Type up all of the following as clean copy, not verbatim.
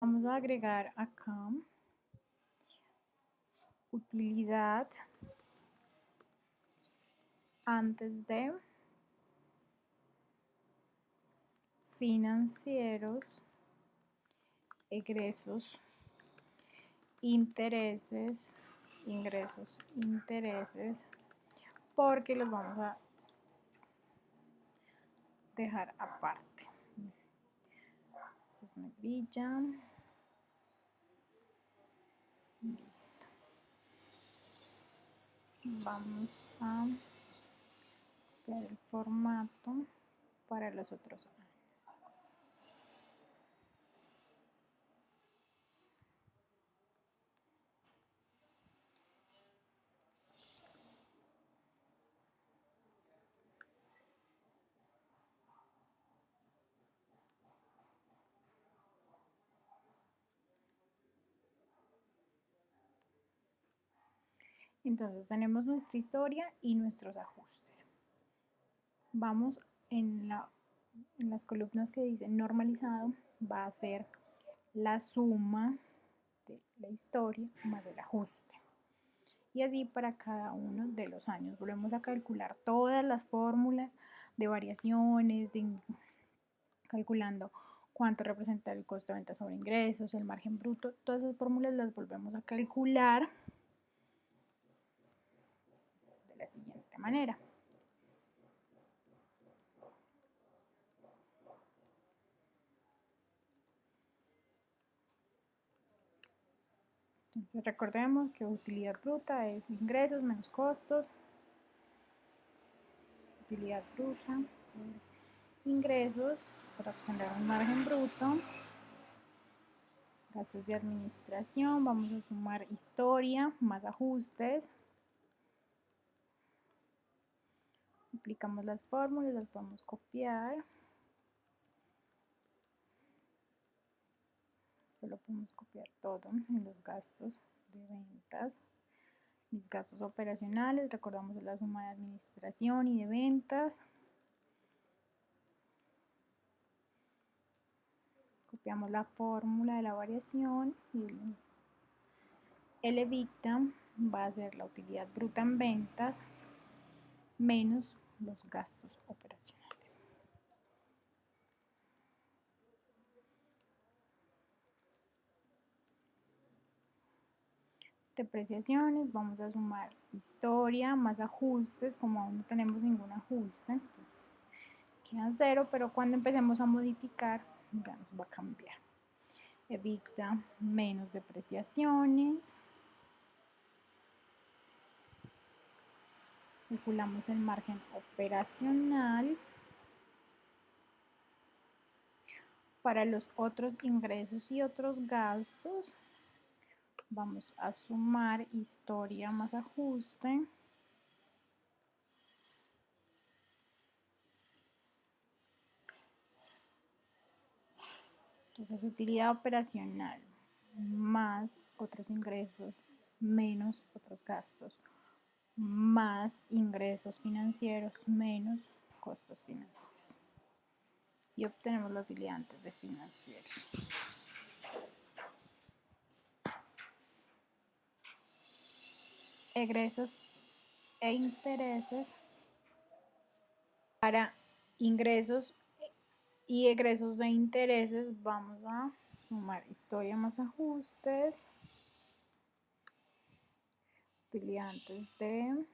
Vamos a agregar acá utilidad antes de financieros, egresos, intereses, ingresos, intereses, porque los vamos a dejar aparte. Esto es negrilla. Listo. Vamos a ver el formato para los otros años. Entonces tenemos nuestra historia y nuestros ajustes. Vamos en las columnas que dicen normalizado, va a ser la suma de la historia más el ajuste. Y así para cada uno de los años. Volvemos a calcular todas las fórmulas de variaciones, calculando cuánto representa el costo de venta sobre ingresos, el margen bruto. Todas esas fórmulas las volvemos a calcular de la siguiente manera. Entonces recordemos que utilidad bruta es ingresos menos costos. Utilidad bruta sobre ingresos para obtener un margen bruto. Gastos de administración, vamos a sumar historia más ajustes. Aplicamos las fórmulas, las podemos copiar. Solo podemos copiar todo en los gastos de ventas. Mis gastos operacionales, recordamos la suma de administración y de ventas. Copiamos la fórmula de la variación y el EBITDA va a ser la utilidad bruta en ventas menos los gastos operacionales. Depreciaciones, vamos a sumar historia más ajustes, como aún no tenemos ningún ajuste, entonces quedan 0, pero cuando empecemos a modificar ya nos va a cambiar. EBITDA menos depreciaciones. Calculamos el margen operacional. Para los otros ingresos y otros gastos, vamos a sumar historia más ajuste. Entonces, utilidad operacional más otros ingresos menos otros gastos más ingresos financieros menos costos financieros. Y obtenemos la utilidad antes de financieros. Egresos e intereses. Para ingresos y egresos de intereses vamos a sumar historia más ajustes, utilidad antes de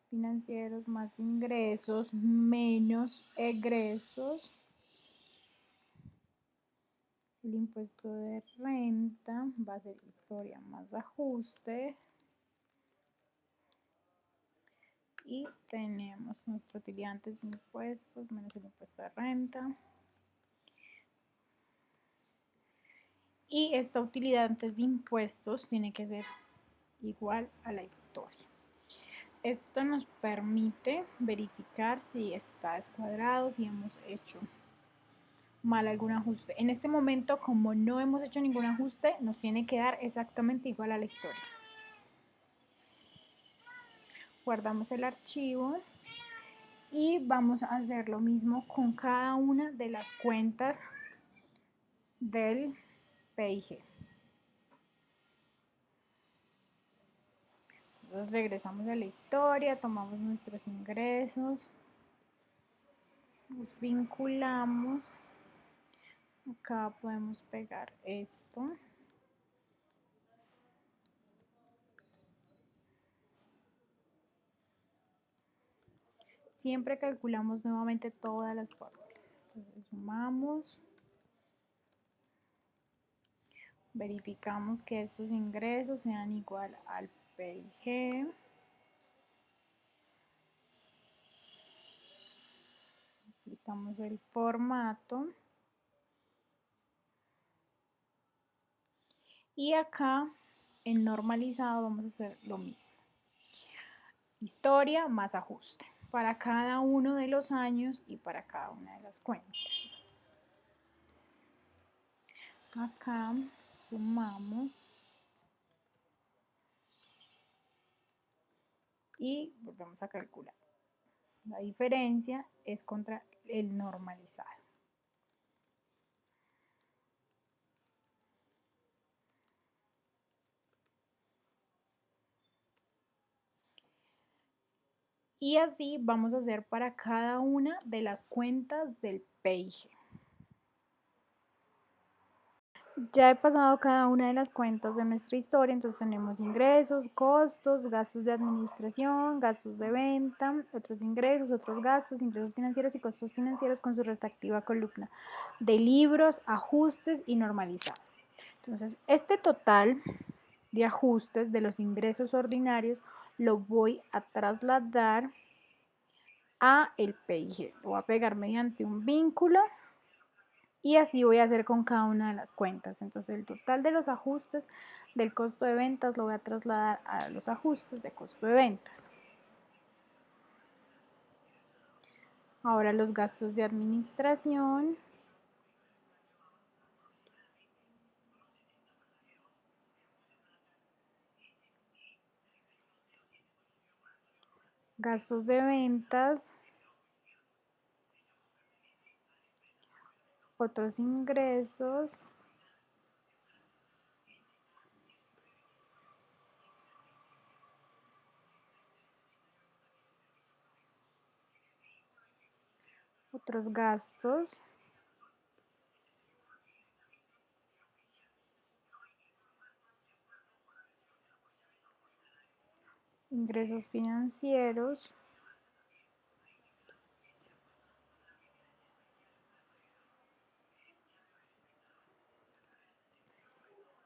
financieros más ingresos menos egresos, el impuesto de renta va a ser historia más ajuste y tenemos nuestra utilidad antes de impuestos menos el impuesto de renta. Y esta utilidad antes de impuestos tiene que ser igual a la historia. Esto nos permite verificar si está descuadrado, si hemos hecho mal algún ajuste. En este momento, como no hemos hecho ningún ajuste, nos tiene que dar exactamente igual a la historia. Guardamos el archivo y vamos a hacer lo mismo con cada una de las cuentas del P y G. Entonces regresamos a la historia, tomamos nuestros ingresos, los vinculamos. Acá podemos pegar esto. Siempre calculamos nuevamente todas las fórmulas. Entonces sumamos. Verificamos que estos ingresos sean igual al P y G. Aplicamos el formato. Y acá en normalizado vamos a hacer lo mismo. Historia más ajuste para cada uno de los años y para cada una de las cuentas. Acá sumamos y volvemos a calcular. La diferencia es contra el normalizado. Y así vamos a hacer para cada una de las cuentas del PIG. Ya he pasado cada una de las cuentas de nuestra historia, entonces tenemos ingresos, costos, gastos de administración, gastos de venta, otros ingresos, otros gastos, ingresos financieros y costos financieros con su respectiva columna de libros, ajustes y normalizado. Entonces, este total de ajustes de los ingresos ordinarios lo voy a trasladar a el PIG. Lo voy a pegar mediante un vínculo. Y así voy a hacer con cada una de las cuentas. Entonces el total de los ajustes del costo de ventas lo voy a trasladar a los ajustes de costo de ventas. Ahora los gastos de administración. Gastos de ventas. Otros ingresos. Otros gastos. Ingresos financieros.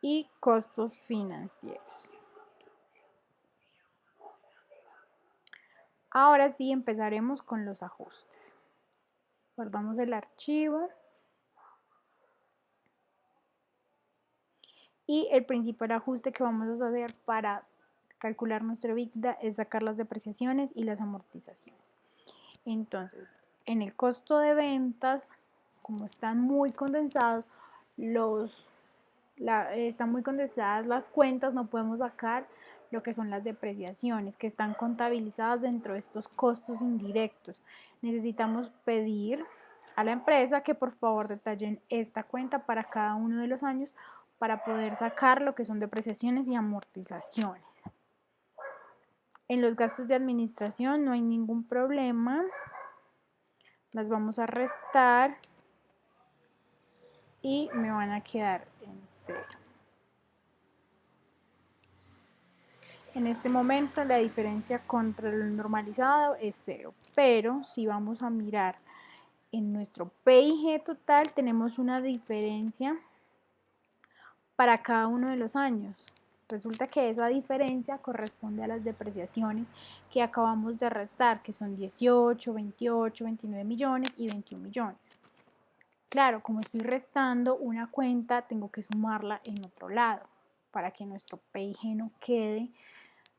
Y costos financieros. Ahora sí empezaremos con los ajustes. Guardamos el archivo. Y el principal ajuste que vamos a hacer para calcular nuestro EBITDA es sacar las depreciaciones y las amortizaciones. Entonces, en el costo de ventas, como están muy condensados están muy condensadas las cuentas, no podemos sacar lo que son las depreciaciones que están contabilizadas dentro de estos costos indirectos. Necesitamos pedir a la empresa que por favor detallen esta cuenta para cada uno de los años para poder sacar lo que son depreciaciones y amortizaciones. En los gastos de administración no hay ningún problema. Las vamos a restar y me van a quedar en 0. En este momento la diferencia contra el normalizado es 0, pero si vamos a mirar en nuestro PIG total tenemos una diferencia para cada uno de los años. Resulta que esa diferencia corresponde a las depreciaciones que acabamos de restar, que son 18, 28, 29 millones y 21 millones. Claro, como estoy restando una cuenta, tengo que sumarla en otro lado para que nuestro PIG no quede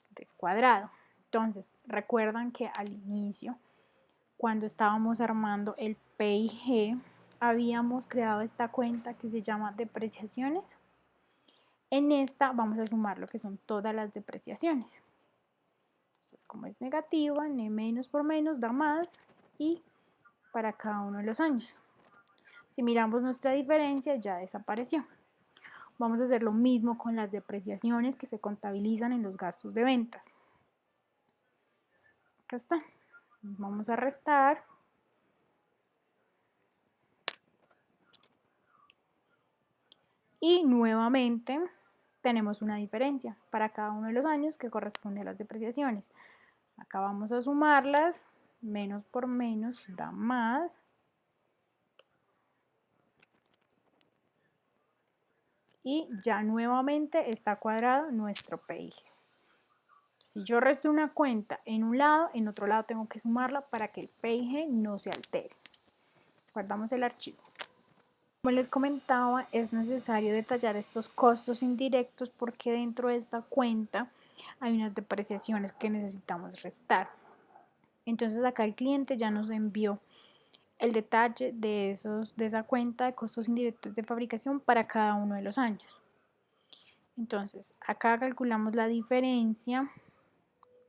descuadrado. Entonces, recuerdan que al inicio, cuando estábamos armando el PIG, habíamos creado esta cuenta que se llama depreciaciones. En esta vamos a sumar lo que son todas las depreciaciones. Entonces, como es negativa, menos por menos da más y para cada uno de los años. Si miramos nuestra diferencia, ya desapareció. vamos a hacer lo mismo con las depreciaciones que se contabilizan en los gastos de ventas. Acá está. Vamos a restar. Y nuevamente tenemos una diferencia para cada uno de los años que corresponde a las depreciaciones. Acá vamos a sumarlas, menos por menos da más. Y ya nuevamente está cuadrado nuestro PIG. Si yo resto una cuenta en un lado, en otro lado tengo que sumarla para que el PIG no se altere. Guardamos el archivo. Como les comentaba, es necesario detallar estos costos indirectos porque dentro de esta cuenta hay unas depreciaciones que necesitamos restar. Entonces acá el cliente ya nos envió el detalle de esa cuenta de costos indirectos de fabricación para cada uno de los años. Entonces acá calculamos la diferencia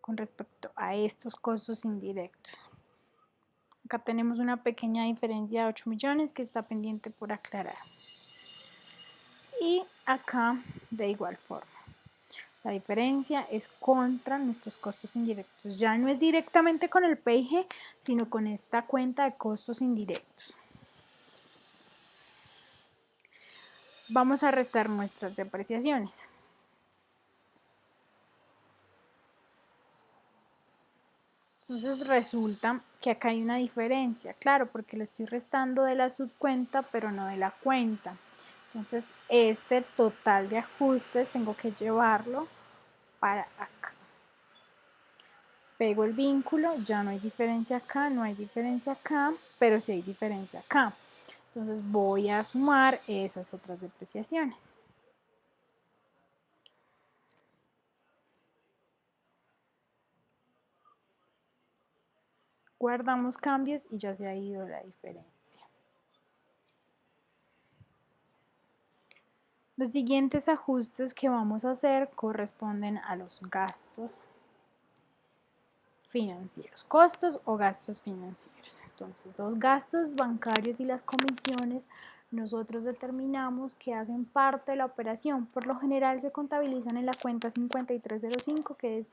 con respecto a estos costos indirectos. Acá tenemos una pequeña diferencia de 8 millones que está pendiente por aclarar. Y acá de igual forma. La diferencia es contra nuestros costos indirectos. Ya no es directamente con el PIG, sino con esta cuenta de costos indirectos. Vamos a restar nuestras depreciaciones. Entonces resulta que acá hay una diferencia, claro, porque lo estoy restando de la subcuenta, pero no de la cuenta. Entonces este total de ajustes tengo que llevarlo para acá. Pego el vínculo, ya no hay diferencia acá, no hay diferencia acá, pero sí hay diferencia acá. Entonces voy a sumar esas otras depreciaciones. Guardamos cambios y ya se ha ido la diferencia. Los siguientes ajustes que vamos a hacer corresponden a los gastos financieros, costos o gastos financieros. Entonces, los gastos bancarios y las comisiones nosotros determinamos que hacen parte de la operación. Por lo general se contabilizan en la cuenta 5305, que es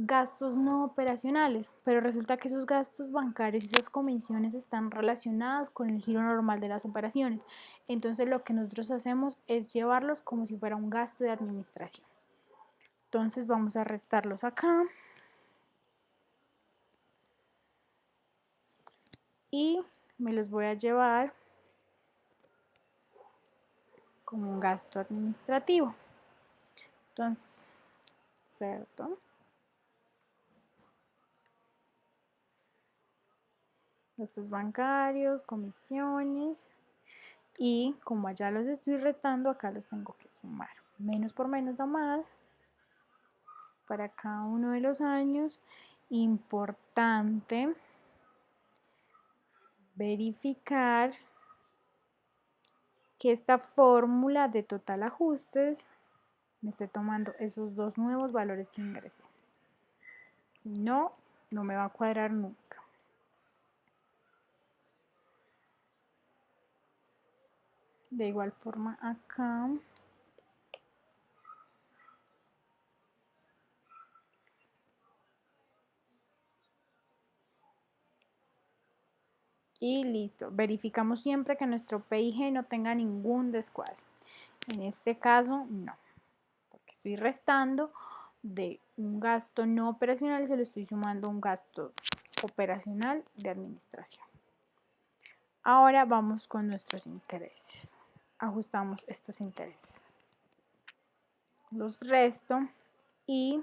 gastos no operacionales, pero resulta que esos gastos bancarios y esas comisiones están relacionadas con el giro normal de las operaciones. Entonces lo que nosotros hacemos es llevarlos como si fuera un gasto de administración. Entonces vamos a restarlos acá. Y me los voy a llevar como un gasto administrativo. Entonces, ¿cierto? Gastos bancarios, comisiones. Y como allá los estoy restando, acá los tengo que sumar. Menos por menos da más. Para cada uno de los años. Importante verificar que esta fórmula de total ajustes me esté tomando esos dos nuevos valores que ingresé. Si no, no me va a cuadrar nunca. De igual forma acá. Y listo. Verificamos siempre que nuestro PIG no tenga ningún descuadre. En este caso, no. Porque estoy restando de un gasto no operacional y se lo estoy sumando a un gasto operacional de administración. Ahora vamos con nuestros intereses. Ajustamos estos intereses. Los resto y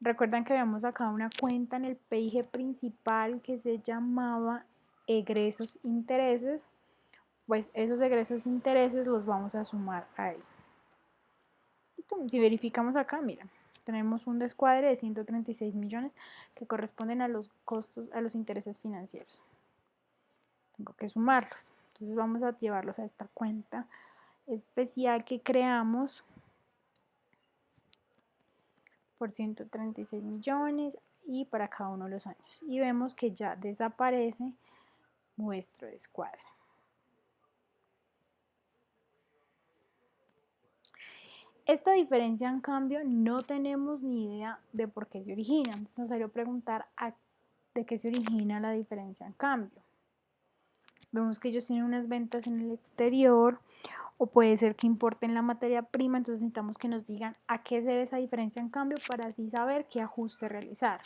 recuerdan que habíamos sacado una cuenta en el PIG principal que se llamaba egresos intereses. Pues esos egresos intereses los vamos a sumar ahí. ¿Listo? Si verificamos acá, miren, tenemos un descuadre de 136 millones que corresponden a los costos, a los intereses financieros. Tengo que sumarlos. Entonces vamos a llevarlos a esta cuenta especial que creamos por 136 millones y para cada uno de los años. Y vemos que ya desaparece nuestro descuadre. Esta diferencia, en cambio, no tenemos ni idea de por qué se origina. Entonces es necesario preguntar de qué se origina la diferencia en cambio. Vemos que ellos tienen unas ventas en el exterior, o puede ser que importen la materia prima, entonces necesitamos que nos digan a qué se debe esa diferencia en cambio para así saber qué ajuste realizar.